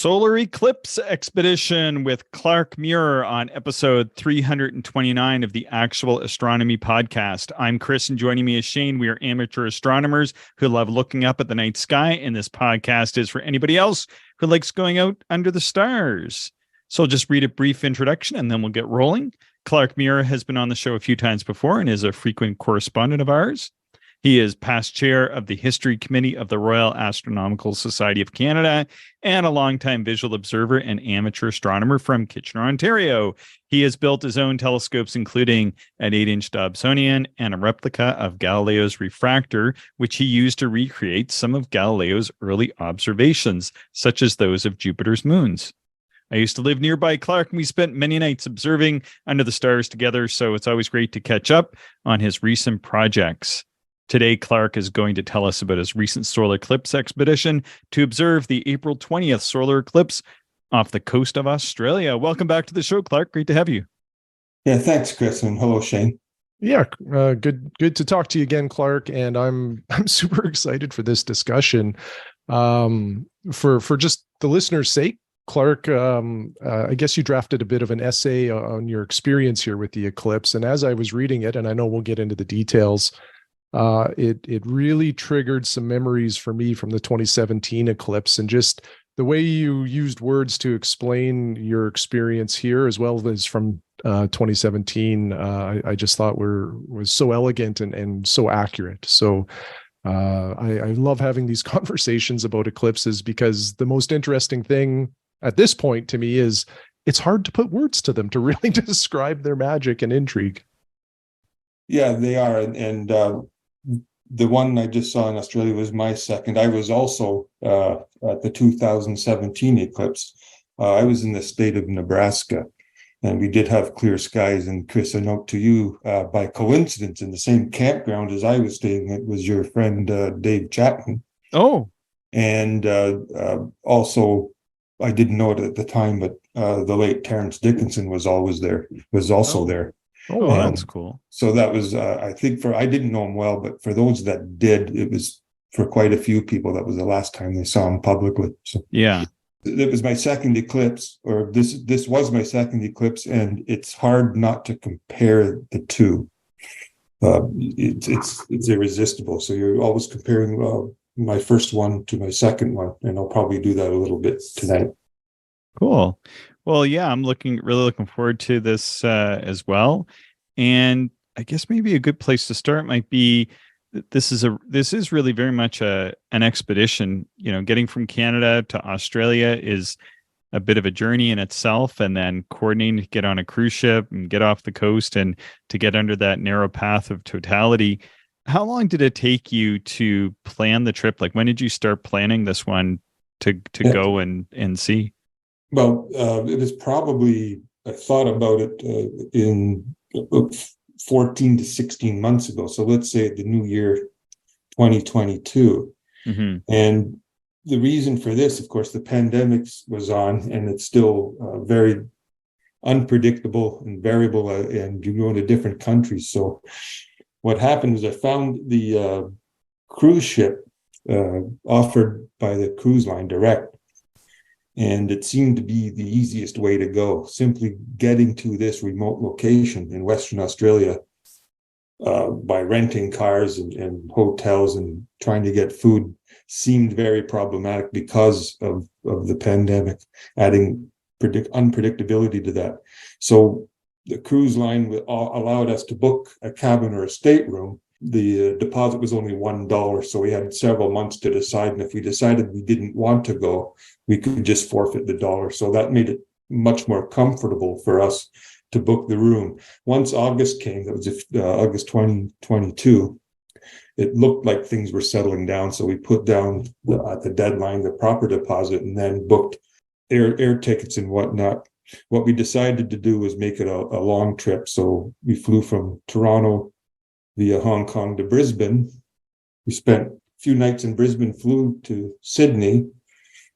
Solar Eclipse Expedition with Clark Muir on episode 329 of the Actual Astronomy Podcast. I'm Chris, and joining me is Shane. We are amateur astronomers who love looking up at the night sky, and this podcast is for anybody else who likes going out under the stars. So I'll just read a brief introduction, and then we'll get rolling. Clark Muir has been on the show a few times before and is a frequent correspondent of ours. He is past chair of the History Committee of the Royal Astronomical Society of Canada and a longtime visual observer and amateur astronomer from Kitchener, Ontario. He has built his own telescopes, including an 8-inch Dobsonian and a replica of Galileo's refractor, which he used to recreate some of Galileo's early observations, such as those of Jupiter's moons. I used to live nearby Clark, and we spent many nights observing under the stars together, so it's always great to catch up on his recent projects. Today, Clark is going to tell us about his recent solar eclipse expedition to observe the April 20th solar eclipse off the coast of Australia. Welcome back to the show, Clark. Great to have you. Yeah, thanks, Chris, and hello, Shane. Yeah, good to talk to you again, Clark. And I'm super excited for this discussion. For just the listeners' sake, Clark, I guess you drafted a bit of an essay on your experience here with the eclipse. And as I was reading it, and I know we'll get into the details, it really triggered some memories for me from the 2017 eclipse, and just the way you used words to explain your experience here, as well as from 2017, I just thought was so elegant and so accurate. So I love having these conversations about eclipses, because the most interesting thing at this point to me is it's hard to put words to them to really describe their magic and intrigue. Yeah, they are. And the one I just saw in Australia was my second. I was also at the 2017 eclipse. I was in the state of Nebraska, and we did have clear skies. And Chris, a note to you, by coincidence, in the same campground as I was staying at was your friend Dave Chapman. Oh. And also, I didn't know it at the time, but the late Terrence Dickinson was also there. Oh, that's cool. So that was, I think I didn't know him well, but for those that did, it was for quite a few people, that was the last time they saw him publicly. So yeah, it was my second eclipse, or this was my second eclipse, and it's hard not to compare the two. It's irresistible. So you're always comparing my first one to my second one, and I'll probably do that a little bit tonight. Cool. Well, yeah, I'm really looking forward to this as well. And I guess maybe a good place to start might be this is really very much an expedition. You know, getting from Canada to Australia is a bit of a journey in itself, and then coordinating to get on a cruise ship and get off the coast and to get under that narrow path of totality. How long did it take you to plan the trip? Like, when did you start planning this one to go and see? Well, it was probably, I thought about it in 14 to 16 months ago. So let's say the new year, 2022. Mm-hmm. And the reason for this, of course, the pandemic was on, and it's still very unpredictable and variable, and you go into different countries. So what happened is I found the cruise ship offered by the cruise line direct. And it seemed to be the easiest way to go. Simply getting to this remote location in Western Australia by renting cars and hotels and trying to get food seemed very problematic because of the pandemic, adding unpredictability to that. So the cruise line allowed us to book a cabin or a stateroom. The deposit was only $1, so we had several months to decide. And if we decided we didn't want to go, we could just forfeit the $1. So that made it much more comfortable for us to book the room. Once August came, that was August 2022, it looked like things were settling down. So we put down at the deadline the proper deposit, and then booked air tickets and whatnot. What we decided to do was make it a long trip. So we flew from Toronto via Hong Kong to Brisbane. We spent a few nights in Brisbane, flew to Sydney,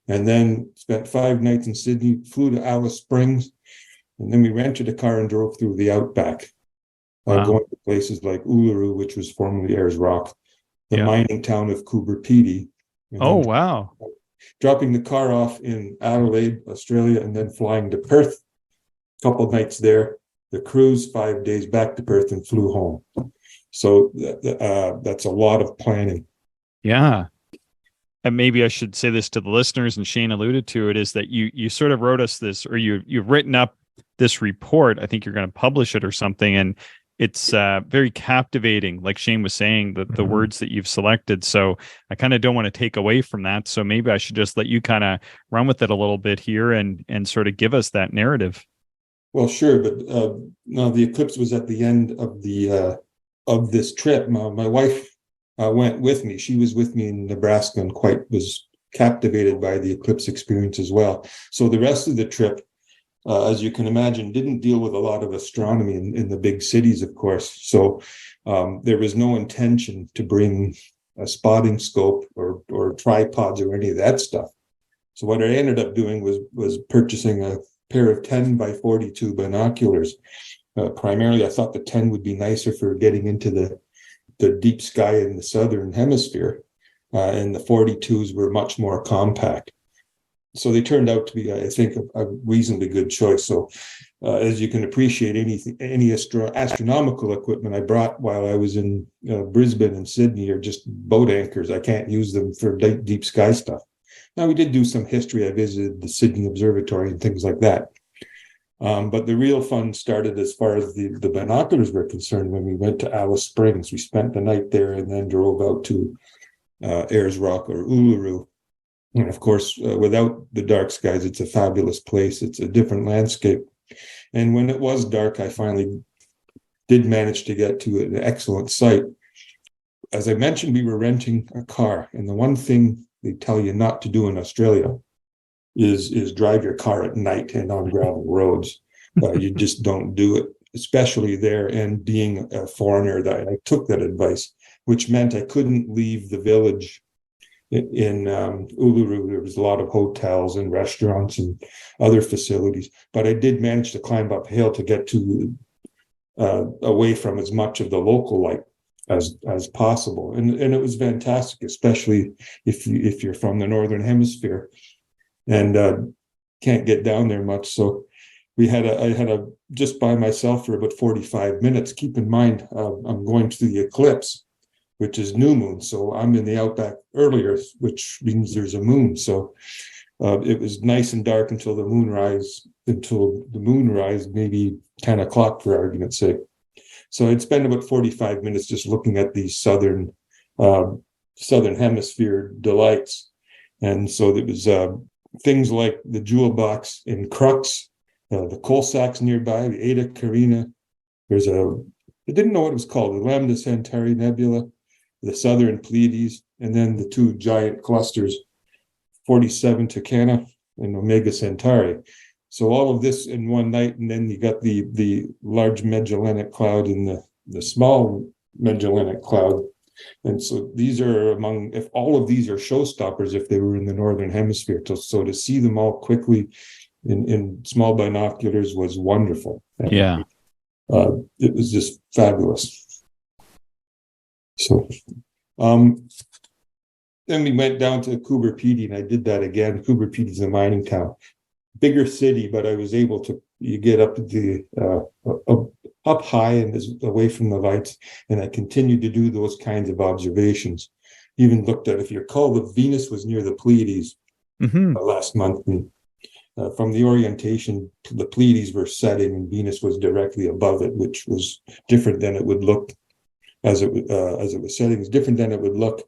and then spent 5 nights in Sydney, flew to Alice Springs, and then we rented a car and drove through the outback, going to places like Uluru, which was formerly Ayers Rock, the mining town of Coober Pedy. Oh, wow. dropping the car off in Adelaide, Australia, and then flying to Perth. A couple of nights there, the cruise, 5 days back to Perth, and flew home. So that's a lot of planning. Yeah. And maybe I should say this to the listeners, and Shane alluded to it, is that you sort of wrote us this, or you've written up this report. I think you're going to publish it or something, and it's very captivating, like Shane was saying, the words that you've selected. So I kind of don't want to take away from that. So maybe I should just let you kind of run with it a little bit here and sort of give us that narrative. Well, sure, but no, the eclipse was at the end of this trip. My wife went with me. She was with me in Nebraska and was captivated by the eclipse experience as well. So the rest of the trip, as you can imagine, didn't deal with a lot of astronomy in the big cities, of course. So there was no intention to bring a spotting scope or tripods or any of that stuff. So what I ended up doing was purchasing a pair of 10 by 42 binoculars. Primarily, I thought the 10 would be nicer for getting into the deep sky in the southern hemisphere, and the 42s were much more compact. So they turned out to be, I think, a reasonably good choice. So as you can appreciate, any astronomical equipment I brought while I was in Brisbane and Sydney are just boat anchors. I can't use them for deep sky stuff. Now, we did do some history. I visited the Sydney Observatory and things like that. But the real fun started as far as the binoculars were concerned when we went to Alice Springs. We spent the night there and then drove out to Ayers Rock or Uluru. And of course, without the dark skies, it's a fabulous place. It's a different landscape. And when it was dark, I finally did manage to get to an excellent site. As I mentioned, we were renting a car. And the one thing they tell you not to do in Australia is drive your car at night and on gravel roads. You just don't do it, especially there. And being a foreigner, I took that advice, which meant I couldn't leave the village in Uluru. There was a lot of hotels and restaurants and other facilities, but I did manage to climb up hill to get to away from as much of the local light as possible, and it was fantastic, especially if you're from the northern hemisphere and can't get down there much. So I had just by myself for about 45 minutes. Keep in mind, I'm going to the eclipse, which is new moon. So I'm in the outback earlier, which means there's a moon. So it was nice and dark until the moon rise, maybe 10 o'clock for argument's sake. So I'd spend about 45 minutes just looking at these southern hemisphere delights. And so there was things like the Jewel Box in Crux, the coal sacks nearby, the Eta Carina. I didn't know what it was called, the Lambda Centauri Nebula, the Southern Pleiades, and then the two giant clusters, 47 Tucana and Omega Centauri. So all of this in one night, and then you got the large Magellanic Cloud and the small Magellanic Cloud. And so these are if all of these are showstoppers if they were in the northern hemisphere. So to see them all quickly in small binoculars was wonderful. Yeah. It was just fabulous. So then we went down to Coober Pedy, and I did that again. Coober Pedy is a mining town. Bigger city, but I was able to get up up high and away from the lights, and I continued to do those kinds of observations. Even looked at, if you recall, the Venus was near the Pleiades last month, and from the orientation, the Pleiades were setting and Venus was directly above it, which was different than it would look as it was setting. It's different than it would look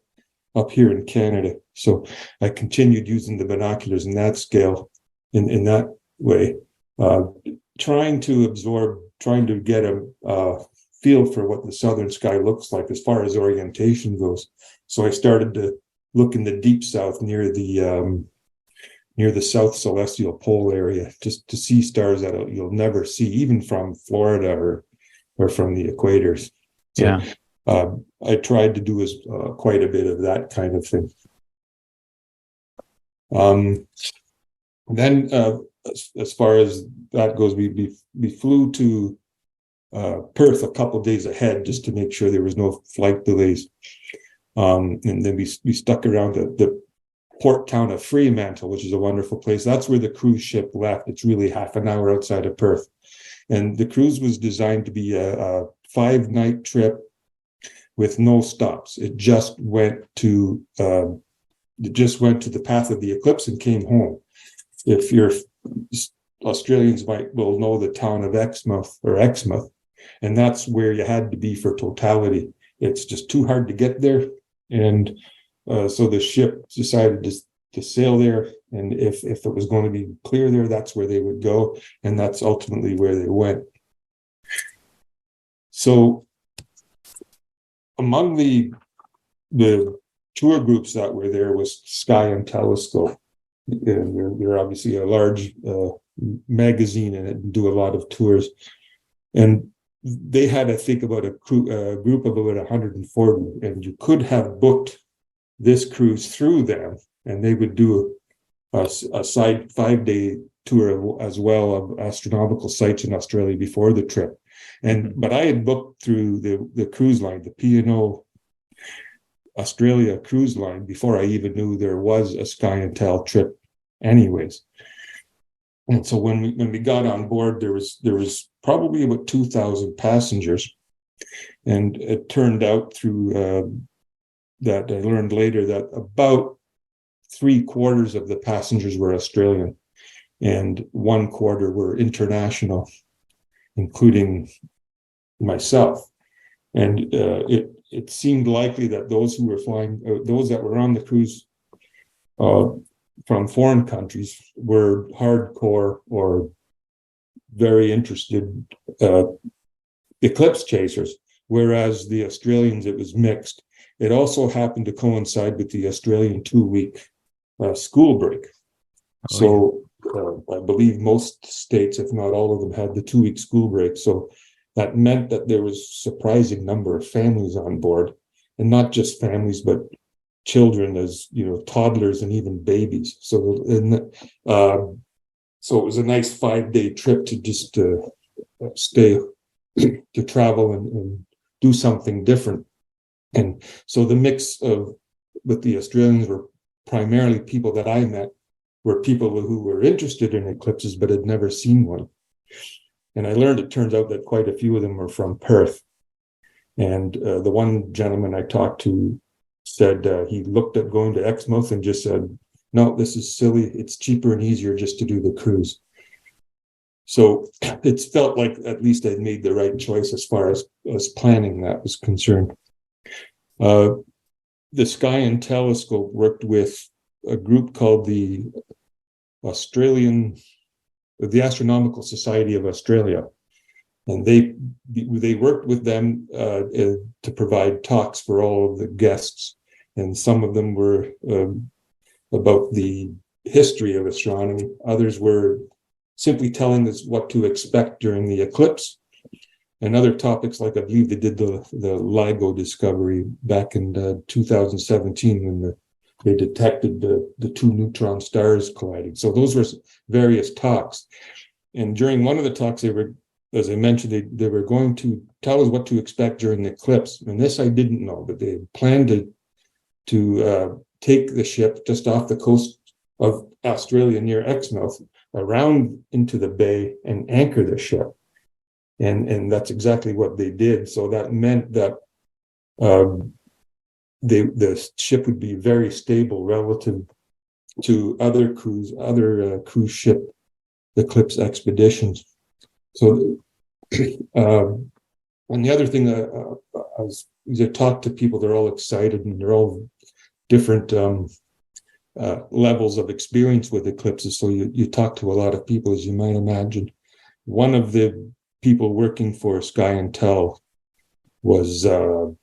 up here in Canada. So I continued using the binoculars in that scale. In that way, trying to get a feel for what the southern sky looks like as far as orientation goes. So I started to look in the deep south near the South Celestial Pole area, just to see stars that you'll never see, even from Florida or from the equators. So, yeah. I tried to do quite a bit of that kind of thing. Then, as far as that goes, we flew to Perth a couple of days ahead just to make sure there was no flight delays, and then we stuck around the port town of Fremantle, which is a wonderful place. That's where the cruise ship left. It's really half an hour outside of Perth. And the cruise was designed to be a 5-night trip with no stops. It just went to the path of the Eclipse and came home. If you're Australians will know the town of Exmouth, and that's where you had to be for totality. It's just too hard to get there, and so the ship decided to sail there. And if it was going to be clear there, that's where they would go, and that's ultimately where they went. So among the tour groups that were there was Sky and Telescope. And they're obviously a large magazine and do a lot of tours. And they had, I think, about a group of about 140, and you could have booked this cruise through them, and they would do a side 5-day tour as well of astronomical sites in Australia before the trip. But I had booked through the cruise line, the P&O Australia cruise line, before I even knew there was a Sky and Tel trip anyways. And so when we got on board, there was probably about 2,000 passengers. And it turned out through that I learned later that about 3/4 of the passengers were Australian and 1/4 were international, including myself. And it seemed likely that those who were flying, those that were on the cruise from foreign countries, were hardcore or very interested eclipse chasers, whereas the Australians, it was mixed. It also happened to coincide with the Australian 2-week school break. So I believe most states, if not all of them, had the 2-week school break. So that meant that there was a surprising number of families on board, and not just families, but children, as toddlers and even babies. So it was a nice 5-day trip to just stay, to travel and do something different. And so the mix with the Australians were primarily people that I met were people who were interested in eclipses but had never seen one. And I learned, it turns out, that quite a few of them were from Perth. And the one gentleman I talked to said he looked at going to Exmouth and just said, "No, this is silly. It's cheaper and easier just to do the cruise." So it felt like at least I'd made the right choice as far as planning that was concerned. The Sky and Telescope worked with a group called the Astronomical Society of Australia, and they worked with them to provide talks for all of the guests, and some of them were about the history of astronomy. Others were simply telling us what to expect during the eclipse, and other topics, like I believe they did the LIGO discovery back in 2017 when they detected the 2 neutron stars colliding. So those were various talks. And during one of the talks, they were, as I mentioned, they were going to tell us what to expect during the eclipse. And this I didn't know, but they planned to take the ship just off the coast of Australia near Exmouth, around into the bay, and anchor the ship. And that's exactly what they did. So that meant that the ship would be very stable relative to other cruise ship eclipse expeditions. So, and the other thing, as I talk to people, they're all excited, and they're all different levels of experience with eclipses. So you talk to a lot of people, as you might imagine. One of the people working for Sky and Tel was the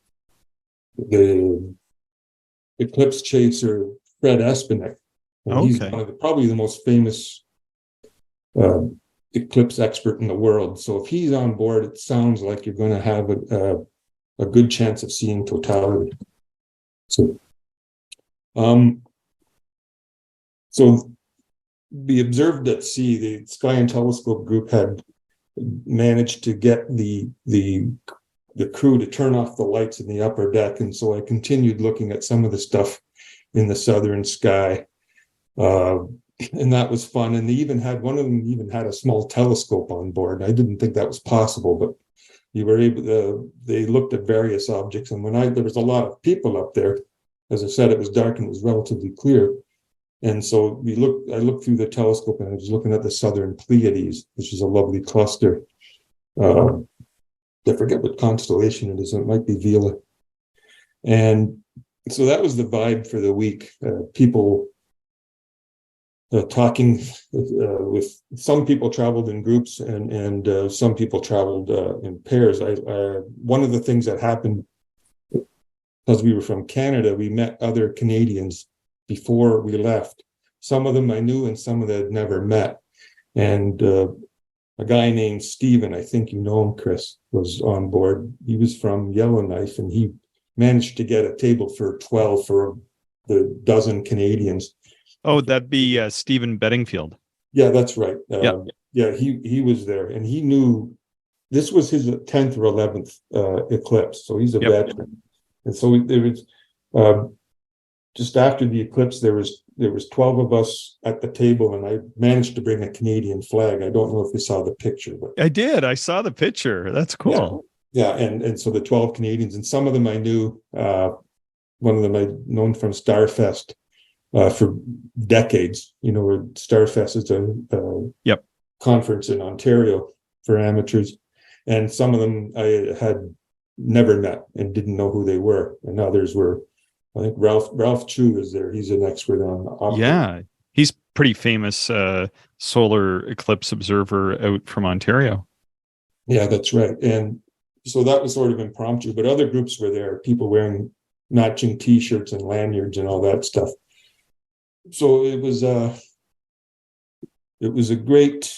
eclipse chaser Fred Espinick. And he's one of probably the most famous eclipse expert in the world. So if he's on board, it sounds like you're going to have a good chance of seeing totality. So, so we observed at sea, the Sky and Telescope group had managed to get the crew to turn off the lights in the upper deck, and so I continued looking at some of the stuff in the southern sky. And that was fun. And they even had, one of them even had a small telescope on board. I didn't think that was possible, but you were able to, they looked at various objects. And there was a lot of people up there. As I said, it was dark and it was relatively clear. And so I looked through the telescope and I was looking at the southern Pleiades, which is a lovely cluster. I forget what constellation it is. It might be Vela. And so that was the vibe for the week. People talking with, some people traveled in groups and some people traveled in pairs. One of the things that happened, because we were from Canada, we met other Canadians before we left. Some of them I knew and some of them I'd never met. And a guy named Stephen, I think you know him, Chris, was on board. He was from Yellowknife and he managed to get a table for 12 for the dozen Canadians. Oh, that'd be Stephen Bedingfield. Yeah, that's right. Yeah, he was there, and he knew this was his 10th or 11th eclipse, so he's a veteran. And so there was just after the eclipse, there was 12 of us at the table, and I managed to bring a Canadian flag. I don't know if you saw the picture, but I did. I saw the picture. That's cool. Yeah, and so the 12 Canadians, and some of them I knew. One of them I'd known from Starfest. For decades, where Starfest is a conference in Ontario for amateurs, and some of them I had never met and didn't know who they were, and others were. I think Ralph Chu is there. He's an expert on optics. Yeah, he's pretty famous solar eclipse observer out from Ontario. Yeah, that's right. And so that was sort of impromptu, but other groups were there. People wearing matching T-shirts and lanyards and all that stuff. So it was a great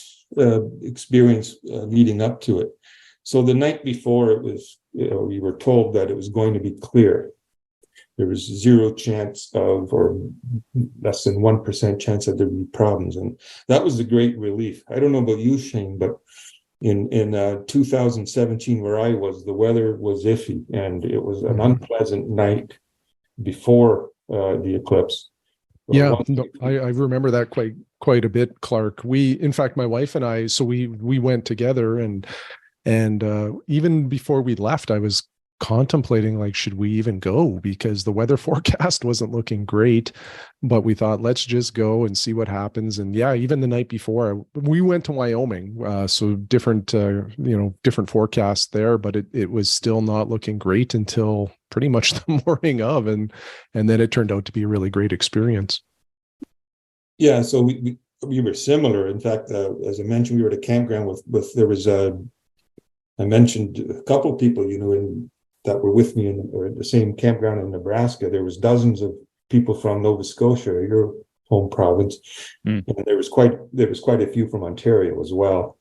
experience leading up to it. So the night before, it was, we were told that it was going to be clear. There was zero chance of, or less than 1% chance that there would be problems, and that was a great relief. I don't know about you, Shane, but in 2017, where I was, the weather was iffy, and it was an unpleasant night before the eclipse. Yeah, no, I remember that quite a bit, Clark. In fact, my wife and I, so we went together, and even before we left, I was contemplating, like, should we even go, because the weather forecast wasn't looking great, but we thought, let's just go and see what happens. And yeah, even the night before, we went to Wyoming, so different forecasts there, but it was still not looking great until pretty much the morning of, and then it turned out to be a really great experience. Yeah, so we were similar. In fact, as I mentioned, we were at a campground with there was I mentioned a couple of people that were with me in the same campground in Nebraska. There was dozens of people from Nova Scotia, your home province, and there was quite a few from Ontario as well.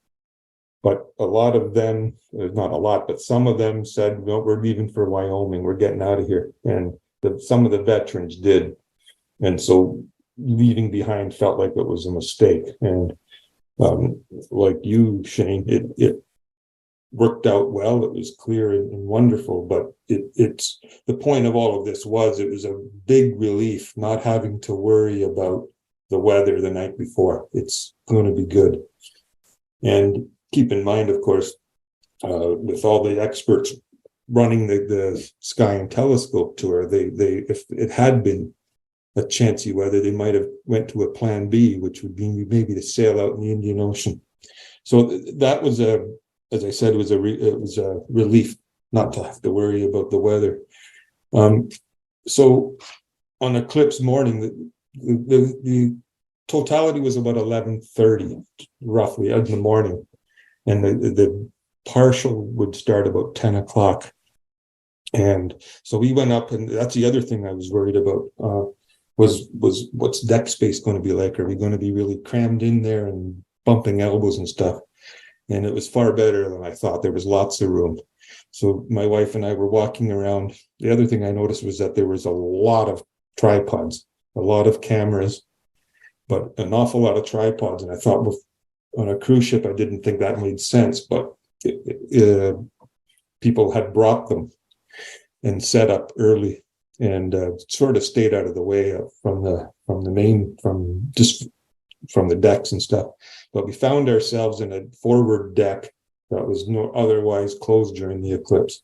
But a lot of them, not a lot, but some of them said, "No, we're leaving for Wyoming. We're getting out of here." And some of the veterans did, and so leaving behind felt like it was a mistake. And like you, Shane, it worked out well. It was clear and wonderful, but it's the point of all of this was it was a big relief not having to worry about the weather the night before. It's going to be good. And keep in mind, of course, with all the experts running the Sky and Telescope tour, they if it had been a chancy weather, they might have went to a plan B, which would be maybe to sail out in the Indian Ocean. So that was as I said, it was a relief not to have to worry about the weather. So on eclipse morning, the totality was about 11:30, roughly, in the morning, and the partial would start about 10 o'clock. And so we went up, and that's the other thing I was worried about. Was what's deck space going to be like? Are we going to be really crammed in there and bumping elbows and stuff? And it was far better than I thought. There was lots of room. So my wife and I were walking around. The other thing I noticed was that there was a lot of tripods, a lot of cameras, but an awful lot of tripods. And I thought, well, on a cruise ship, I didn't think that made sense, but people had brought them and set up early. and sort of stayed out of the way from the decks and stuff. But we found ourselves in a forward deck that was otherwise closed during the eclipse,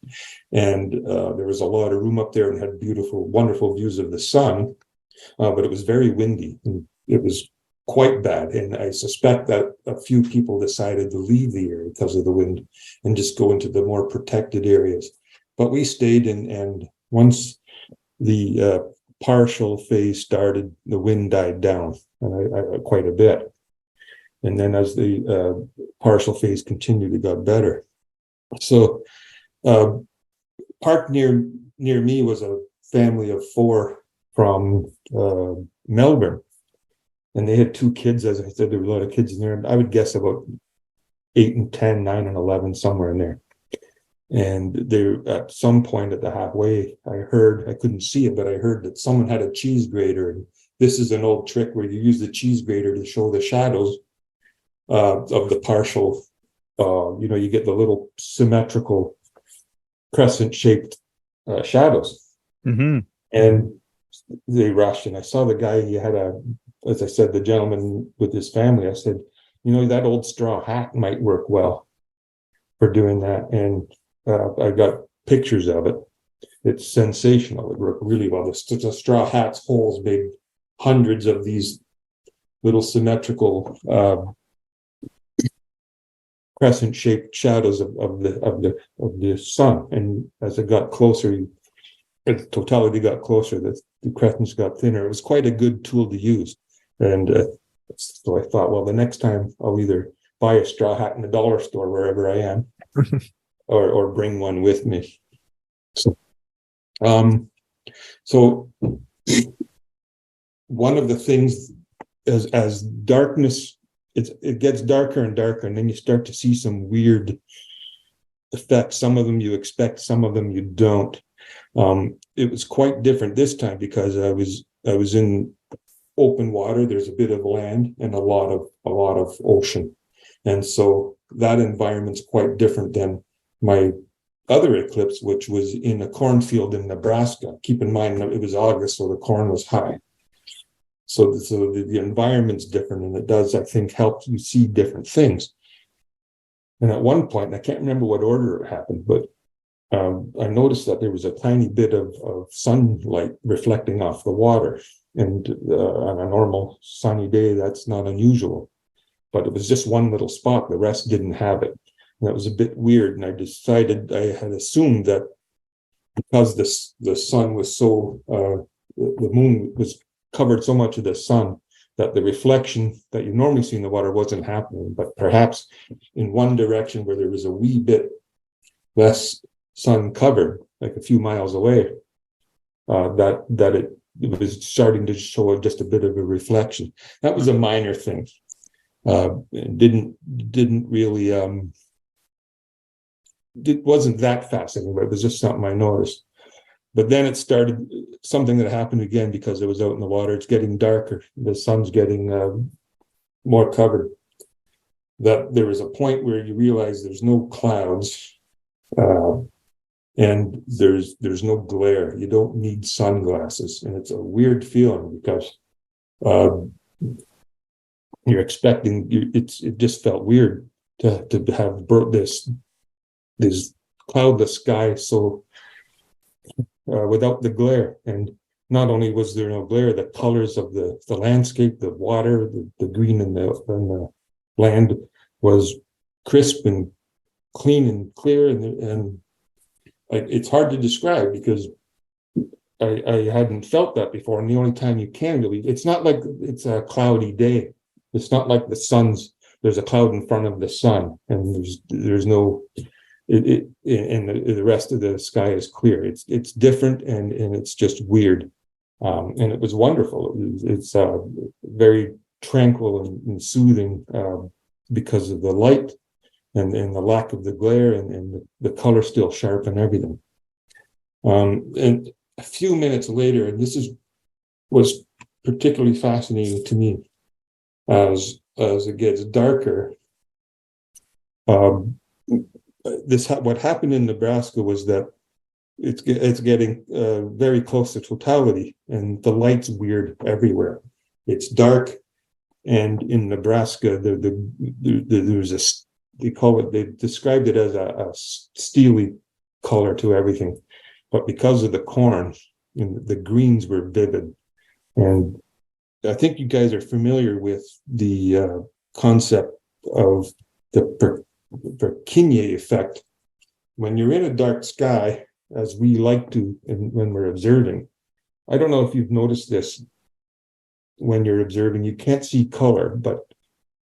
and there was a lot of room up there and had beautiful, wonderful views of the sun, but it was very windy and it was quite bad. And I suspect that a few people decided to leave the area because of the wind and just go into the more protected areas. But we stayed and once the partial phase started, the wind died down quite a bit. And then as the partial phase continued, it got better. So parked near me was a family of 4 from Melbourne. And they had 2 kids. As I said, there were a lot of kids in there. I would guess about 8 and 10, 9 and 11, somewhere in there. And they, at some point at the halfway, I couldn't see it, but I heard that someone had a cheese grater. And this is an old trick where you use the cheese grater to show the shadows of the partial. You get the little symmetrical crescent-shaped shadows. Mm-hmm. And they rushed, and I saw the guy. He had as I said, the gentleman with his family. I said, that old straw hat might work well for doing that. And I got pictures of it. It's sensational. It worked really well. The straw hats holes made hundreds of these little symmetrical crescent-shaped shadows of the sun. And as it got closer, the totality got closer. The crescents got thinner. It was quite a good tool to use. And so I thought, well, the next time I'll either buy a straw hat in the dollar store wherever I am, or bring one with me. So, one of the things as darkness, it gets darker and darker, and then you start to see some weird effects. Some of them you expect, some of them you don't. It was quite different this time because I was in open water. There's a bit of land and a lot of ocean, and so that environment's quite different than my other eclipse, which was in a cornfield in Nebraska. Keep in mind that it was August, so the corn was high. So the environment's different, and it does, I think, help you see different things. And at one point, and I can't remember what order it happened, but I noticed that there was a tiny bit of sunlight reflecting off the water. And on a normal sunny day, that's not unusual. But it was just one little spot. The rest didn't have it. And that was a bit weird. And I had assumed that because the sun was so, the moon was covered so much of the sun, that the reflection that you normally see in the water wasn't happening. But perhaps in one direction where there was a wee bit less sun covered, like a few miles away, that it was starting to show just a bit of a reflection. That was a minor thing. Didn't really it wasn't that fascinating, but it was just something I noticed. But then it started something that happened again because it was out in the water. It's getting darker. The sun's getting more covered. That there was a point where you realize there's no clouds, and there's no glare. You don't need sunglasses, and it's a weird feeling because you're expecting. It just felt weird to have this cloudless sky so without the glare. And not only was there no glare, the colors of the landscape, the water, the green and the land was crisp and clean and clear, and it's hard to describe because I hadn't felt that before. And the only time you can really, it's not like it's a cloudy day. It's not like there's a cloud in front of the sun and there's no, and the rest of the sky is clear. It's different and it's just weird. And it was wonderful. It's very tranquil and soothing because of the light and the lack of the glare and the color still sharp and everything. And a few minutes later, and this was particularly fascinating to me as it gets darker. What happened in Nebraska was that it's getting very close to totality, and the light's weird everywhere. It's dark, and in Nebraska, there's they described it as a steely color to everything, but because of the corn, the greens were vivid. And I think you guys are familiar with the concept of the Purkinje effect. When you're in a dark sky, as we like to, and when we're observing, I don't know if you've noticed this. When you're observing, you can't see color, but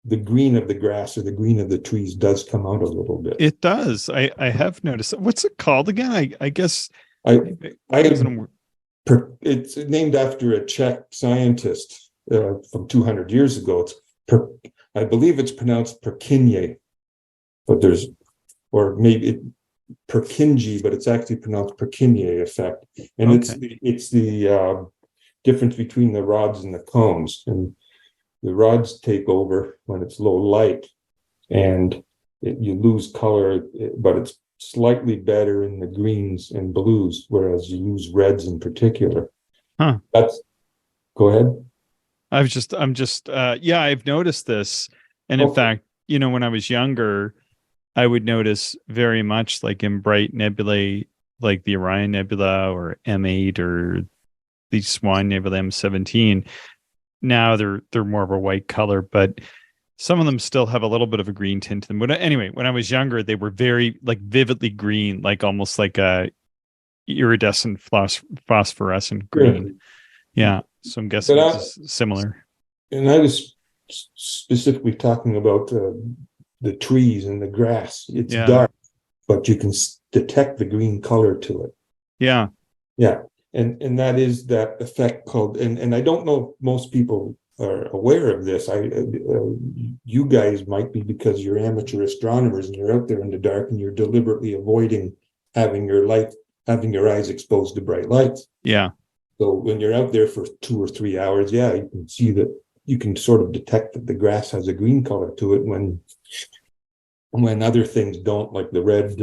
the green of the grass or the green of the trees does come out a little bit. It does. I have noticed. What's it called again? I guess it's named after a Czech scientist from 200 years ago. I believe it's pronounced Purkinje, but or maybe Purkinje, but it's actually pronounced Purkinje effect, and okay. it's the difference between the rods and the cones, and the rods take over when it's low light, and you lose color, but it's slightly better in the greens and blues, whereas you lose reds in particular. Huh. Go ahead. I'm just I've noticed this. And in fact, when I was younger, I would notice very much, like in bright nebulae, like the Orion Nebula or M8 or the Swan Nebula M17. Now they're more of a white color, but some of them still have a little bit of a green tint to them. But anyway, when I was younger, they were very like vividly green, like almost like a iridescent phosphorescent green. Yeah. So I'm guessing it's similar. And I was specifically talking about the trees and the grass. It's dark, but you can detect the green color to it. Yeah. Yeah. And that is that effect called, and I don't know if most people are aware of this. You guys might be, because you're amateur astronomers and you're out there in the dark and you're deliberately avoiding having your eyes exposed to bright lights. Yeah. So when you're out there for 2 or 3 hours, you can see that you can sort of detect that the grass has a green color to it when other things don't, like the red,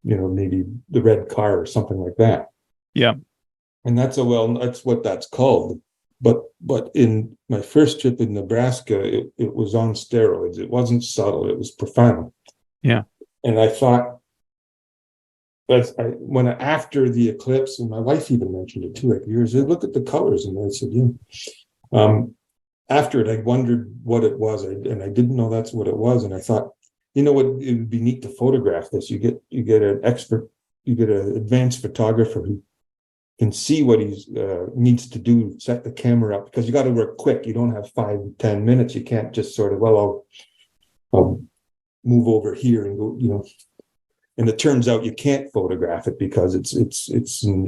maybe the red car or something like that. Yeah. And that's what that's called. But in my first trip in Nebraska, it was on steroids. It wasn't subtle. It was profound. Yeah. And I thought, after the eclipse, and my wife even mentioned it too, look at the colors. And I said, yeah. After it, I wondered what it was, and I didn't know that's what it was. And I thought, what, it would be neat to photograph this. You get an expert, you get an advanced photographer who can see what he needs to do, set the camera up, because you got to work quick. You don't have 5-10 minutes. You can't just sort of, I'll move over here and go, And it turns out you can't photograph it because it's in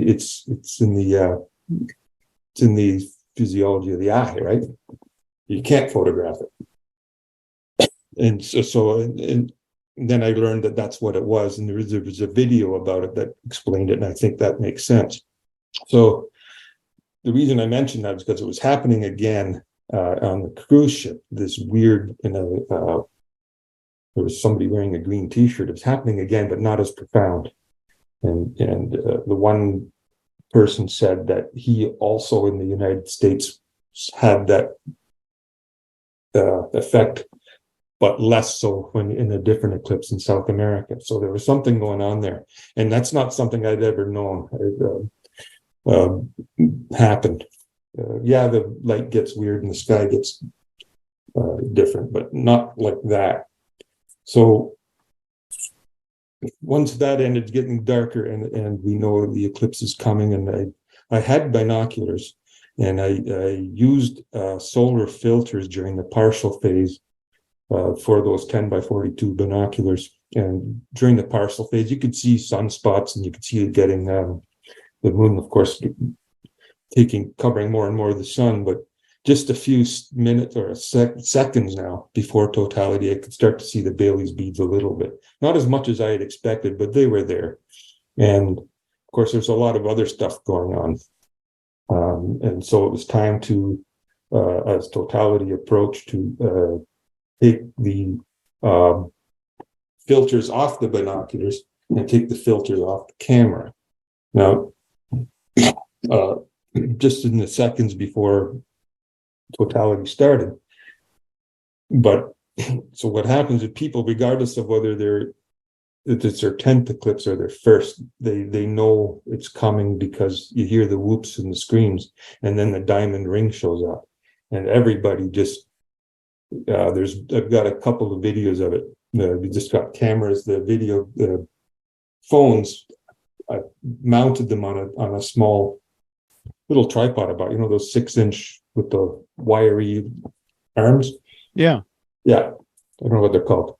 the physiology of the eye, right? You can't photograph it. And and then I learned that that's what it was, and there was a video about it that explained it, and I think that makes sense. So the reason I mentioned that is because it was happening again on the cruise ship. This weird, there was somebody wearing a green T-shirt. It was happening again, but not as profound. And the one person said that he also in the United States had that effect, but less so when in a different eclipse in South America. So there was something going on there, and that's not something I'd ever known happened. The light gets weird and the sky gets different, but not like that. So once that ended getting darker, and we know the eclipse is coming, and I had binoculars, and I used solar filters during the partial phase for those 10x42 binoculars. And during the partial phase, you could see sunspots, and you could see it getting the moon, of course, covering more and more of the sun. But just a few minutes or seconds now before totality, I could start to see the Bailey's beads a little bit. Not as much as I had expected, but they were there. And of course, there's a lot of other stuff going on. And so it was time to, as totality approached, to take the filters off the binoculars and take the filters off the camera. Now, uh, just in the seconds before totality started. But so what happens is people, regardless of whether it's their 10th eclipse or their first, they know it's coming because you hear the whoops and the screams, and then the diamond ring shows up, and everybody just I've got a couple of videos of it. We just got cameras, the video, the phones. I mounted them on a small little tripod, about those 6-inch with the wiry arms. Yeah. I don't know what they're called,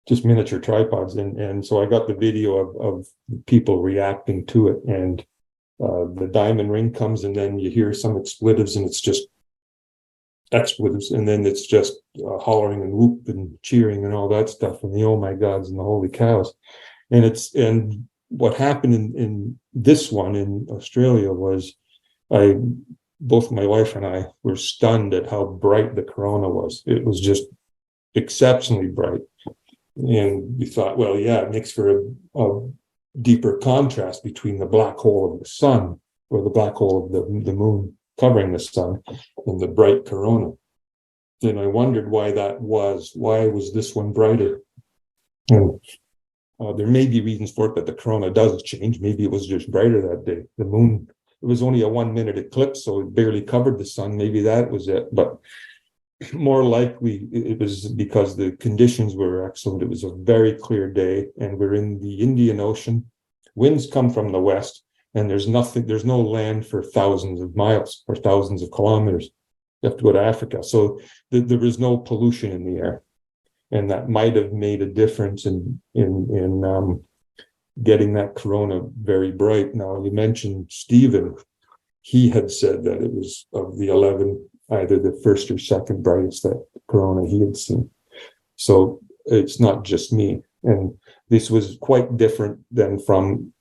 just miniature tripods, and so I got the video of people reacting to it, and the diamond ring comes, and then you hear some expletives, and it's just expletives, and then it's just hollering and whoop and cheering and all that stuff, and the oh my gods and the holy cows. And what happened in this one in Australia was both my wife and I were stunned at how bright the corona was. It was just exceptionally bright. And we thought, well, yeah, it makes for a deeper contrast between the black hole of the sun, or the black hole of the moon covering the sun, and the bright corona. Then I wondered why that was. Why was this one brighter? And there may be reasons for it, but the corona does change. Maybe it was just brighter that day. The moon, it was only a 1-minute eclipse, so it barely covered the sun. Maybe that was it. But more likely, it was because the conditions were excellent. It was a very clear day, and we're in the Indian Ocean. Winds come from the west, and there's no land for thousands of miles or thousands of kilometers. You have to go to Africa. So there was no pollution in the air. And that might have made a difference in getting that corona very bright. Now, you mentioned Stephen. He had said that it was, of the 11, either the first or second brightest that corona he had seen. So it's not just me. And this was quite different than from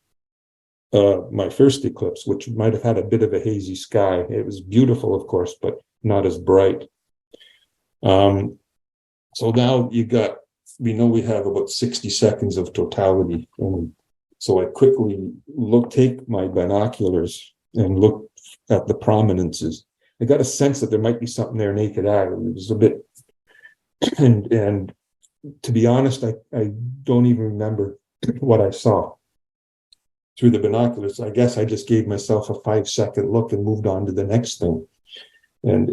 my first eclipse, which might have had a bit of a hazy sky. It was beautiful, of course, but not as bright. So now we know we have about 60 seconds of totality. And so I quickly take my binoculars and look at the prominences. I got a sense that there might be something there naked eye. It was a bit, and to be honest, I don't even remember what I saw through the binoculars. I guess I just gave myself a 5-second look and moved on to the next thing. And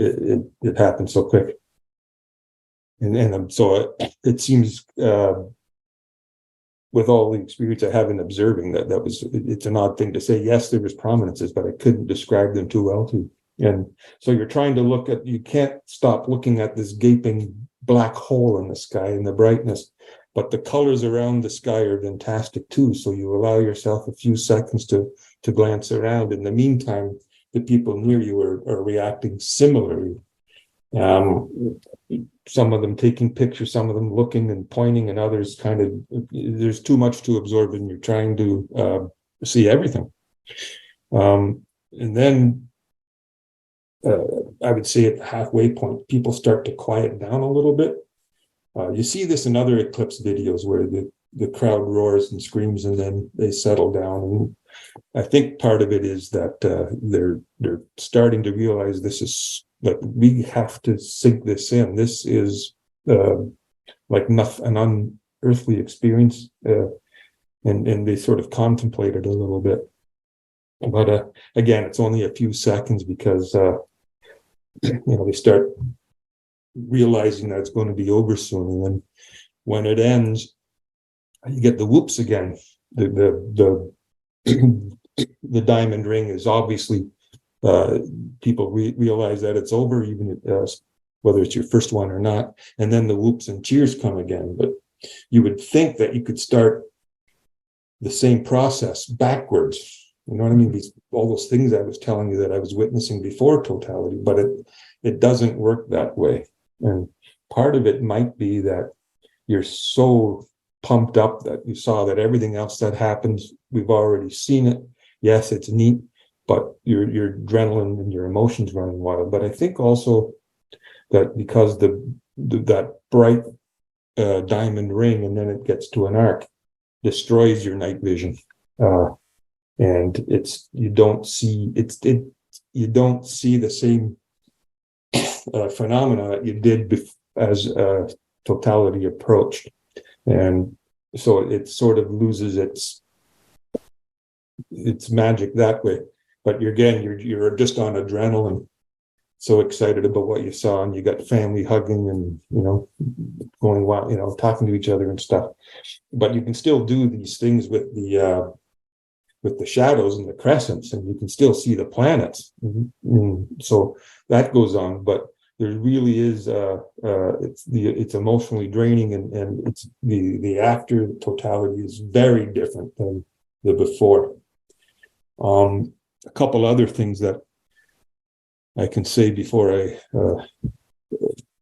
it happened so quick. And so it seems, with all the experience I have in observing, it's an odd thing to say. Yes, there was prominences, but I couldn't describe them too well too. And so you're trying to you can't stop looking at this gaping black hole in the sky and the brightness, but the colors around the sky are fantastic too. So you allow yourself a few seconds to glance around. In the meantime, the people near you are reacting similarly. Some of them taking pictures, some of them looking and pointing, and others there's too much to absorb, and you're trying to see everything. And then I would say at the halfway point, people start to quiet down a little bit. You see this in other eclipse videos where the crowd roars and screams, and then they settle down. And I think part of it is that they're starting to realize this is, like, we have to sink this in. This is like an unearthly experience, and they sort of contemplate it a little bit. But again, it's only a few seconds because they start realizing that it's going to be over soon. And then when it ends, you get the whoops again. The diamond ring is obviously, people realize that it's over, even whether it's your first one or not. And then the whoops and cheers come again. But you would think that you could start the same process backwards. You know what I mean? All those things I was telling you that I was witnessing before totality, but it doesn't work that way. And part of it might be that you're so pumped up that you saw that everything else that happens, we've already seen it. Yes, it's neat, but your adrenaline and your emotions running wild. But I think also that because that bright diamond ring, and then it gets to an arc, destroys your night vision. and you don't see the same phenomena that you did as totality approached, and so it sort of loses its magic that way. But you're just on adrenaline, so excited about what you saw, and you got family hugging and going wild, talking to each other and stuff. But you can still do these things with the shadows and the crescents, and you can still see the planets. So that goes on, but there really is it's emotionally draining, and it's the after totality is very different than the before. A couple other things that I can say before I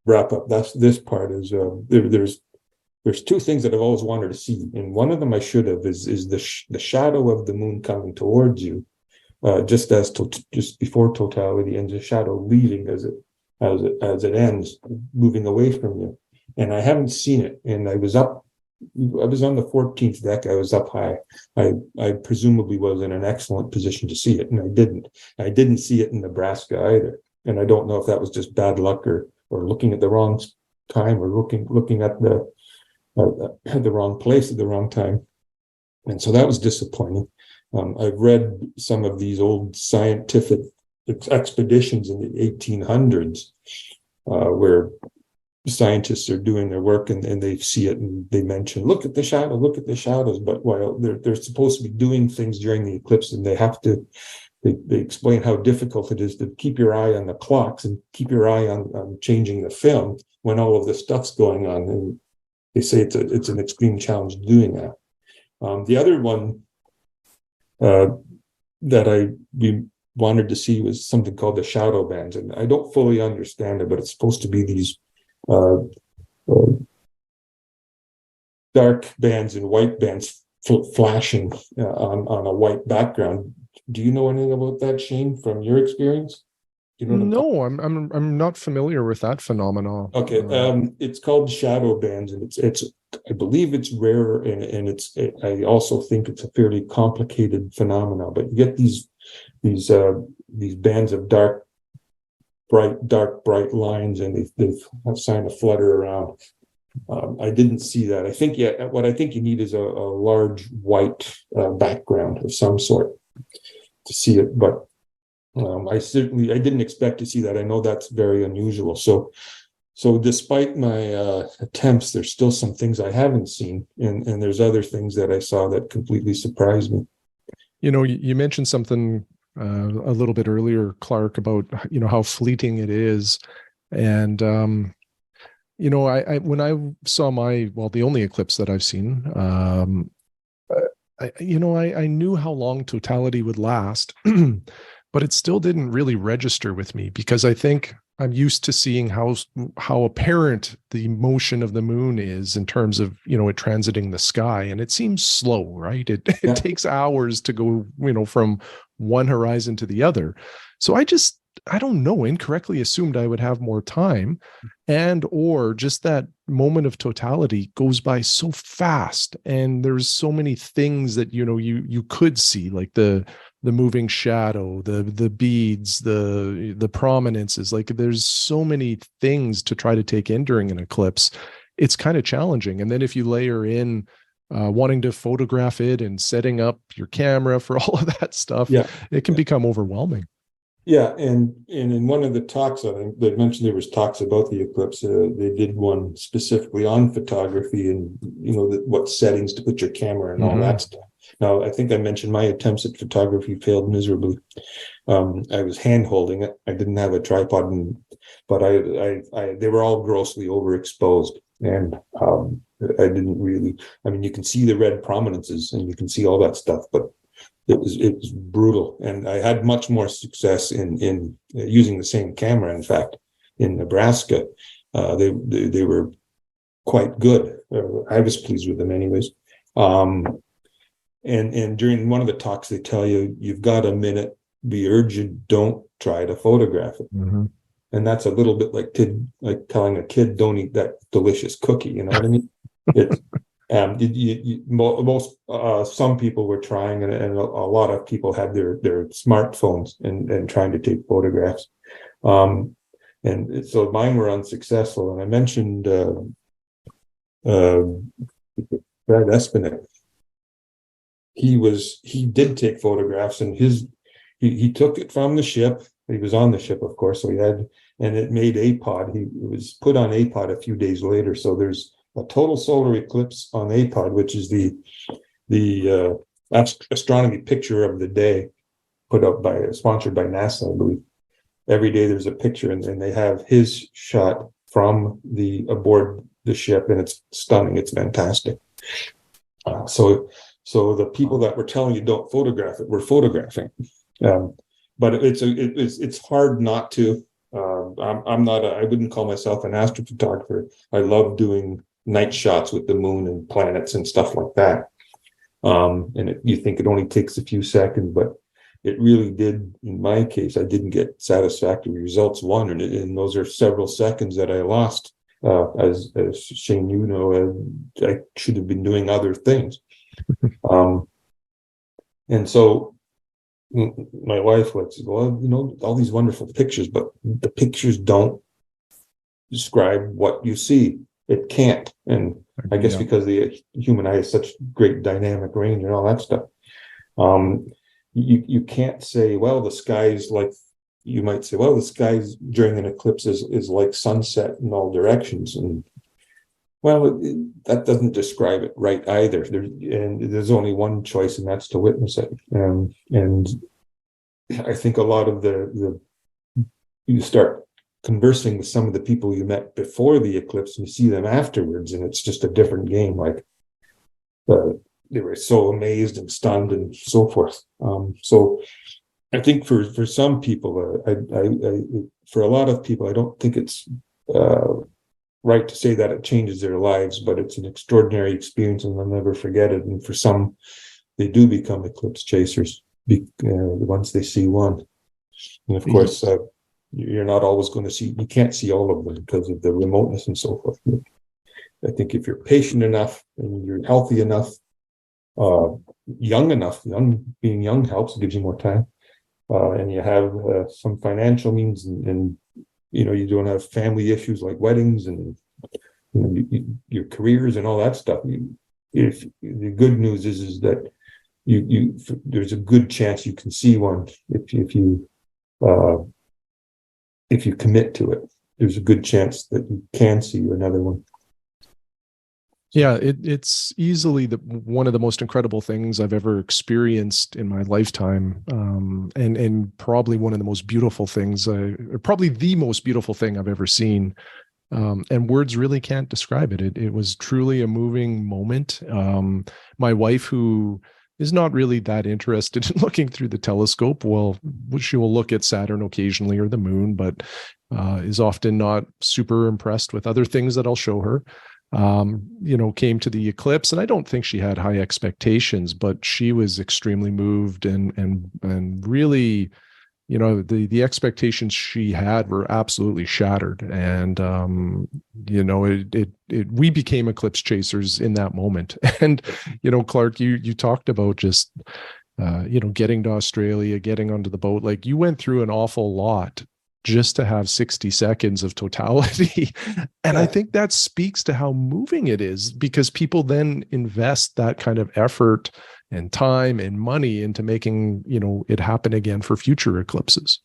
wrap up this part is there's two things that I've always wanted to see, and one of them I should have is the shadow of the moon coming towards you, just before totality, and the shadow leaving as it ends, moving away from you. And I haven't seen it, and I was on the 14th deck. I was up high. I presumably was in an excellent position to see it, and I didn't see it in Nebraska either. And I don't know if that was just bad luck or looking at the wrong time, or looking at the wrong place at the wrong time. And so that was disappointing. I've read some of these old scientific expeditions in the 1800s where scientists are doing their work, and they see it, and they mention, look at the shadows. But while they're supposed to be doing things during the eclipse, and they explain how difficult it is to keep your eye on the clocks and keep your eye on changing the film when all of this stuff's going on. And they say it's an extreme challenge doing that. The other one that we wanted to see was something called the shadow bands, and I don't fully understand it, but it's supposed to be these dark bands and white bands flashing on a white background. Do you know anything about that, Shane, from your experience? No, I'm not familiar with that phenomenon. Okay, it's called shadow bands, and it's I believe it's rare, and I also think it's a fairly complicated phenomenon. But you get these bands of bright lines, and they have sign of flutter around. I didn't see that. What I think you need is a large white background of some sort to see it, but I didn't expect to see that. I know that's very unusual. So despite my attempts, there's still some things I haven't seen, and there's other things that I saw that completely surprised me. You mentioned something a little bit earlier, Clark, about how fleeting it is, and I when I saw the only eclipse that I've seen, I knew how long totality would last. But it still didn't really register with me, because I think I'm used to seeing how apparent the motion of the moon is in terms of, it transiting the sky, and it seems slow, right? It takes hours to go, from one horizon to the other. So I don't know, incorrectly assumed I would have more time, or just that moment of totality goes by so fast, and there's so many things that you could see, like the moving shadow, the beads, the prominences. Like, there's so many things to try to take in during an eclipse. It's kind of challenging. And then if you layer in wanting to photograph it and setting up your camera for all of that stuff, it can become overwhelming. Yeah, and in one of the talks, I think they mentioned there was talks about the eclipse. They did one specifically on photography, and what settings to put your camera and all that stuff. Now, I think I mentioned my attempts at photography failed miserably. I was hand holding it. I didn't have a tripod, but they were all grossly overexposed, and I didn't really. I mean, you can see the red prominences, and you can see all that stuff, but it was brutal. And I had much more success in using the same camera. In fact, in Nebraska, they were quite good. I was pleased with them, anyways. And during one of the talks, they tell you've got a minute. We urge you, don't try to photograph it. Mm-hmm. And that's a little bit like telling a kid, don't eat that delicious cookie. You know what I mean? Most some people were trying, and a lot of people had their smartphones and trying to take photographs. And so mine were unsuccessful. And I mentioned Brad Espinette. He did take photographs, and he took it from the ship. He was on the ship, of course, so and it made APOD. It was put on APOD a few days later. So there's a total solar eclipse on APOD, which is the astronomy picture of the day, sponsored by NASA, I believe. Every day there's a picture, and they have his shot from aboard the ship, and it's stunning. It's fantastic. So the people that were telling you don't photograph it were photographing, but it's hard not to. I wouldn't call myself an astrophotographer. I love doing night shots with the moon and planets and stuff like that. And you think it only takes a few seconds, but it really did. In my case, I didn't get satisfactory results. And those are several seconds that I lost. As Shane, I should have been doing other things. And so my wife would say, well, all these wonderful pictures, but the pictures don't describe what you see. It can't. And I guess because the human eye has such great dynamic range and all that stuff. You can't say, well, the sky's like, you might say, well, the skies during an eclipse is like sunset in all directions. And well, that doesn't describe it right either. There's only one choice, and that's to witness it. And I think a lot of you start conversing with some of the people you met before the eclipse, and you see them afterwards, and it's just a different game. Like they were so amazed and stunned and so forth. So I think for some people, for a lot of people, I don't think it's right to say that it changes their lives, but it's an extraordinary experience, and they'll never forget it. And for some, they do become eclipse chasers once they see one. And of course, you're not always going to see. You can't see all of them because of the remoteness and so forth. I think if you're patient enough and you're healthy enough, young enough, being young helps, gives you more time, and you have some financial means, and you don't have family issues like weddings and your careers and all that stuff. If the good news is that there's a good chance you can see one if you commit to it. There's a good chance that you can see another one. Yeah, it's easily one of the most incredible things I've ever experienced in my lifetime, and probably one of the most beautiful things, probably the most beautiful thing I've ever seen. And words really can't describe it. It was truly a moving moment. My wife, who is not really that interested in looking through the telescope, she will look at Saturn occasionally or the moon, but is often not super impressed with other things that I'll show her. Came to the eclipse, and I don't think she had high expectations, but she was extremely moved and really, the expectations she had were absolutely shattered. And, we became eclipse chasers in that moment. And, Clark, you talked about just, getting to Australia, getting onto the boat, like you went through an awful lot just to have 60 seconds of totality. And I think that speaks to how moving it is, because people then invest that kind of effort and time and money into making, it happen again for future eclipses.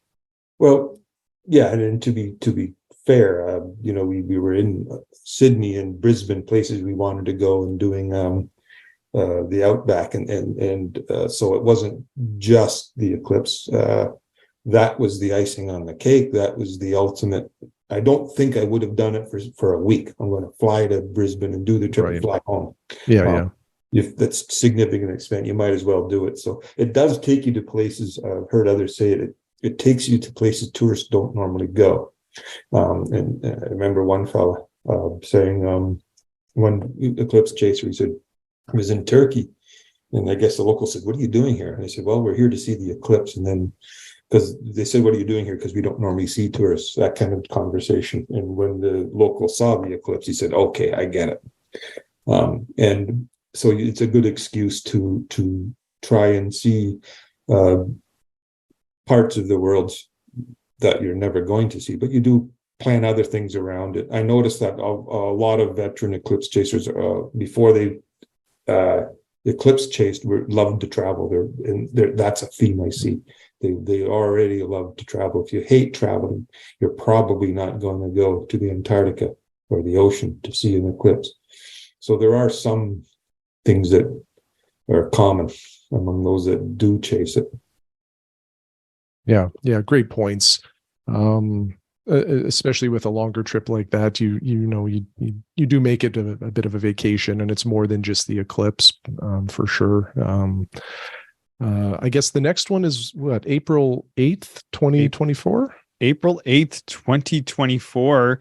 Well, yeah. And to be fair, we were in Sydney and Brisbane, places we wanted to go, and doing the Outback. And so it wasn't just the eclipse. That was the icing on the cake. That was the ultimate. I don't think I would have done it for a week. I'm going to fly to Brisbane and do the trip and fly home. Yeah. If that's significant expense, you might as well do it. So it does take you to places. I've heard others say it. It takes you to places tourists don't normally go. And I remember one fella saying, one eclipse chaser, he said, I was in Turkey, and I guess the local said, "What are you doing here?" And I said, "Well, we're here to see the eclipse." And then, because they said, "What are you doing here?" Because we don't normally see tourists, that kind of conversation. And when the local saw the eclipse, he said, "Okay, I get it." And so it's a good excuse to try and see parts of the world that you're never going to see, but you do plan other things around it. I noticed that a lot of veteran eclipse chasers, before they eclipse chased, loved to travel. That's a theme I see. They already love to travel. If you hate traveling, you're probably not going to go to the Antarctica or the ocean to see an eclipse. So there are some things that are common among those that do chase it. Yeah, great points. Especially with a longer trip like that, you do make it a bit of a vacation, and it's more than just the eclipse, for sure. I guess the next one is what, April 8th, 2024? April 8th, 2024.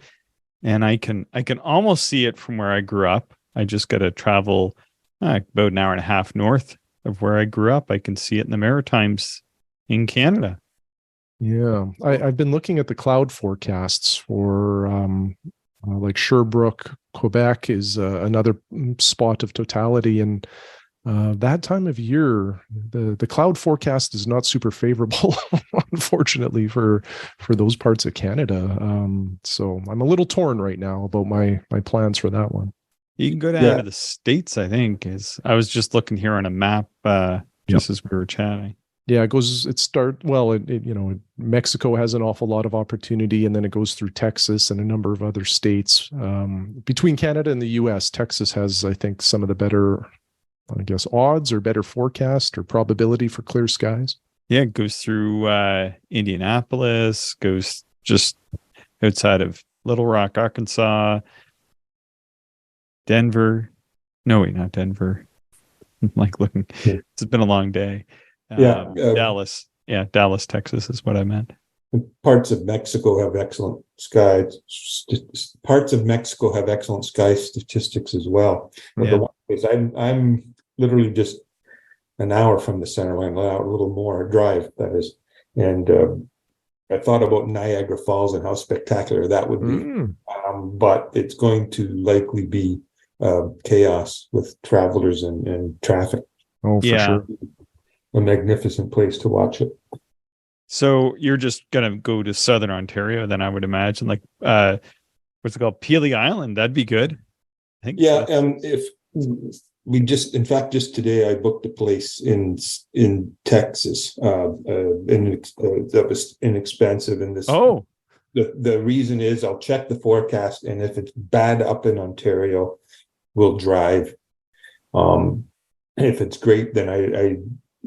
And I can almost see it from where I grew up. I just got to travel about an hour and a half north of where I grew up. I can see it in the Maritimes in Canada. Yeah, I've been looking at the cloud forecasts for like Sherbrooke, Quebec is another spot of totality, and that time of year, the cloud forecast is not super favorable, unfortunately, for those parts of Canada. So I'm a little torn right now about my plans for that one. You can go down to the States, I think. I was just looking here on a map just as we were chatting. Yeah, Mexico has an awful lot of opportunity, and then it goes through Texas and a number of other states. Between Canada and the US, Texas has, I think, some of the better, I guess, odds or better forecast or probability for clear skies. Yeah, it goes through Indianapolis, goes just outside of Little Rock, Arkansas, Denver. No, wait, not Denver. I'm like looking. It's been a long day. Dallas. Yeah, Dallas, Texas is what I meant. Parts of Mexico have excellent skies. Parts of Mexico have excellent sky statistics as well. But the one is I'm literally just an hour from the center line, a little more drive, that is. And I thought about Niagara Falls and how spectacular that would be. But it's going to likely be chaos with travelers and traffic. Oh, for sure. A magnificent place to watch it. So you're just gonna go to Southern Ontario, then I would imagine, like what's it called, Peely Island? That'd be good. I think. Yeah, and if we just today I booked a place in Texas, that was inexpensive. And this, the reason is I'll check the forecast, and if it's bad up in Ontario, we'll drive. If it's great, then I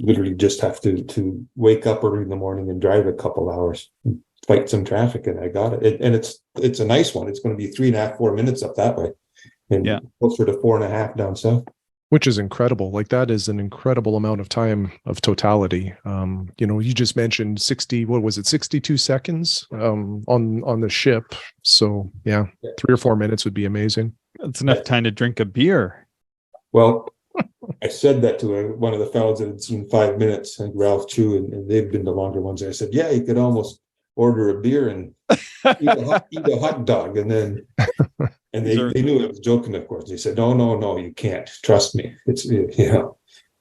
literally just have to wake up early in the morning and drive a couple hours, and fight some traffic, and I got it. And it's a nice one. It's going to be 3.5, 4 minutes up that way, and closer to 4.5 down south. Which is incredible. Like, that is an incredible amount of time of totality. You just mentioned 62 seconds on the ship. So 3 or 4 minutes would be amazing. That's enough time to drink a beer. Well, I said that to one of the fellows that had seen 5 minutes, like Ralph Chu, and they've been the longer ones. And I said, you could almost order a beer and eat a hot dog. And then, and they knew I was joking, of course. They said, no, you can't. Trust me. It's,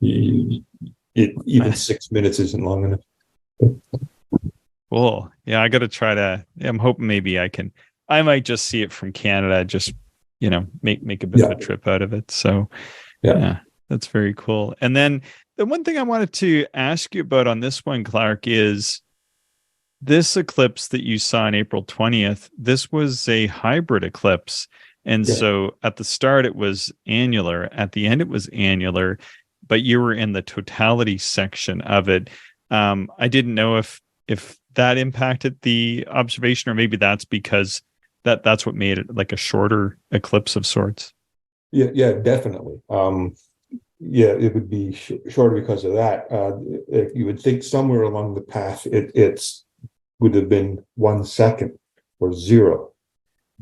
even 6 minutes isn't long enough. Cool. Yeah, I got to try to, I'm hoping maybe I might just see it from Canada, just, make a bit of a trip out of it. So yeah, that's very cool. And then the one thing I wanted to ask you about on this one, Clark, is this eclipse that you saw on April 20th. This was a hybrid eclipse. And so at the start, it was annular. At the end, it was annular, but you were in the totality section of it. I didn't know if that impacted the observation, or maybe that's because that's what made it like a shorter eclipse of sorts. Yeah, definitely. It would be shorter because of that. You would think somewhere along the path, it's would have been 1 second or 0.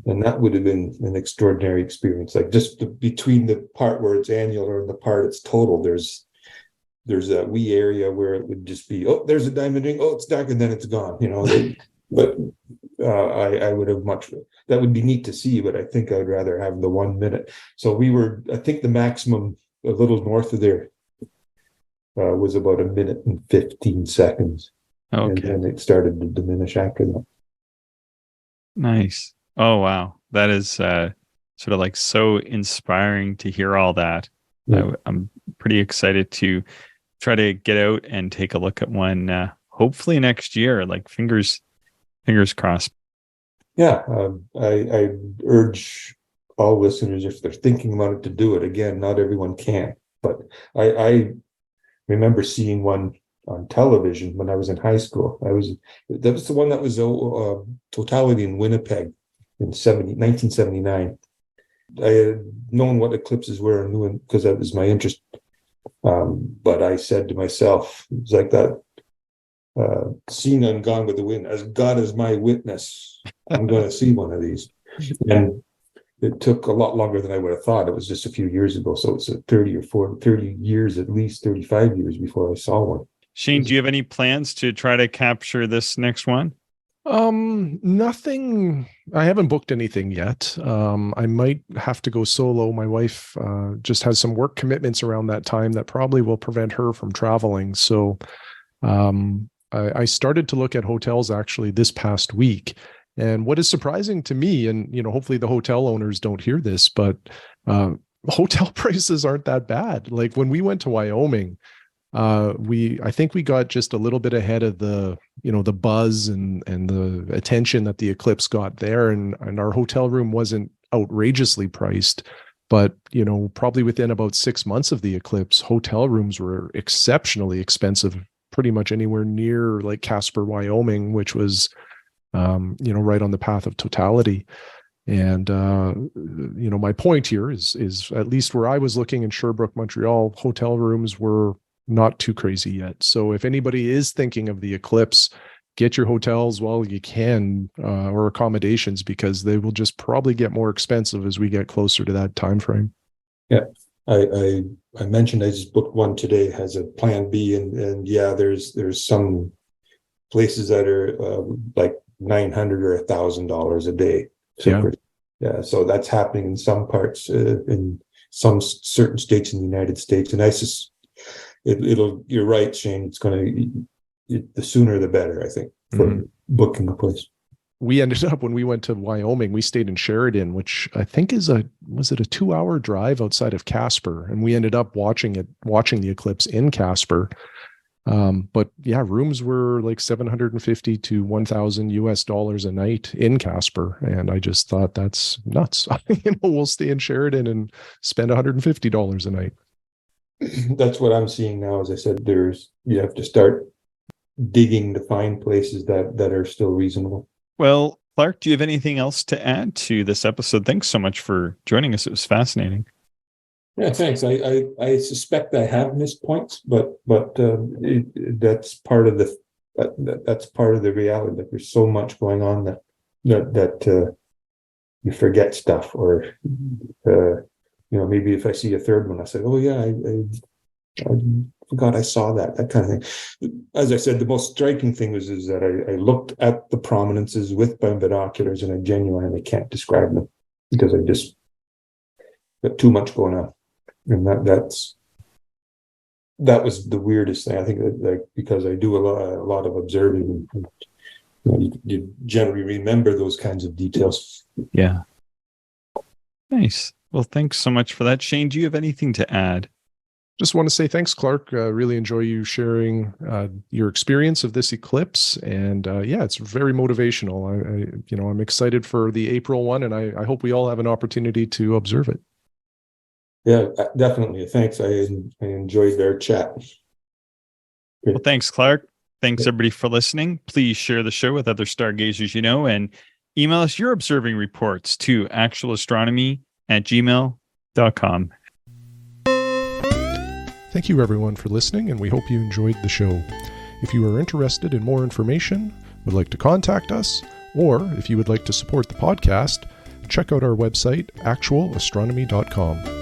And that would have been an extraordinary experience. Like, just between the part where it's annular and the part it's total, there's a wee area where it would just be, there's a diamond ring, it's dark, and then it's gone, but I would have that would be neat to see, but I think I'd rather have the 1 minute. So I think the maximum a little north of there was about 1 minute and 15 seconds. Okay. And then it started to diminish after that. Nice. Oh, wow. That is sort of like so inspiring to hear all that. Yeah. I'm pretty excited to try to get out and take a look at one, hopefully next year, like fingers crossed. Yeah. I urge all listeners, if they're thinking about it, to do it. Again, not everyone can, but I remember seeing one on television when I was in high school. That was the one that was Totality in Winnipeg in 1979. I had known what eclipses were and knew because that was my interest. But I said to myself, it's like that scene on Gone with the Wind, as God is my witness, I'm going to see one of these. And it took a lot longer than I would have thought. It was just a few years ago. So it's 30 years, at least 35 years before I saw one. Shane, do you have any plans to try to capture this next one? Nothing. I haven't booked anything yet. I might have to go solo. My wife just has some work commitments around that time that probably will prevent her from traveling. So I started to look at hotels actually this past week. And what is surprising to me, and hopefully the hotel owners don't hear this, but hotel prices aren't that bad. Like when we went to Wyoming, I think we got just a little bit ahead of the buzz and the attention that the Eclipse got there, and our hotel room wasn't outrageously priced, but probably within about 6 months of the Eclipse, hotel rooms were exceptionally expensive, pretty much anywhere near like Casper, Wyoming, which was right on the path of totality. And my point here is at least where I was looking in Sherbrooke, Montreal, hotel rooms were not too crazy yet. So if anybody is thinking of the Eclipse, get your hotels while you can, or accommodations, because they will just probably get more expensive as we get closer to that time frame. Yeah, I mentioned I just booked one today, has a plan B, and yeah, there's some places that are like $900 or $1,000 a day. Yeah, so that's happening in some parts, in some certain states in the United States, and you're right, Shane. It's going to, the sooner the better, I think, for booking a place. We ended up, when we went to Wyoming, we stayed in Sheridan, which I think was it a 2-hour drive outside of Casper, and we ended up watching the Eclipse in Casper. But yeah, rooms were like $750 to $1,000 a night in Casper, and I just thought that's nuts. We'll stay in Sheridan and spend $150 a night. That's what I'm seeing now. As I said, you have to start digging to find places that are still reasonable. Well, Clark, do you have anything else to add to this episode? Thanks so much for joining us. It was fascinating. Yeah, thanks. I suspect I have missed points, but that's part of the reality. That there's so much going on that you forget stuff, or maybe if I see a third one, I say, oh yeah, I forgot I saw that kind of thing. As I said, the most striking thing is that I looked at the prominences with my binoculars, and I genuinely can't describe them because I just got too much going on. And that was the weirdest thing. I think that because I do a lot of observing, and you generally remember those kinds of details. Yeah. Nice. Well, thanks so much for that. Shane, do you have anything to add? Just want to say thanks, Clark. Really enjoy you sharing your experience of this eclipse, and it's very motivational. I'm excited for the April one, and I hope we all have an opportunity to observe it. Yeah, definitely. Thanks. I enjoyed our chat. Well, thanks, Clark. Thanks, everybody, for listening. Please share the show with other stargazers you know, and email us your observing reports to actualastronomy@gmail.com. Thank you, everyone, for listening, and we hope you enjoyed the show. If you are interested in more information, would like to contact us, or if you would like to support the podcast, check out our website, actualastronomy.com.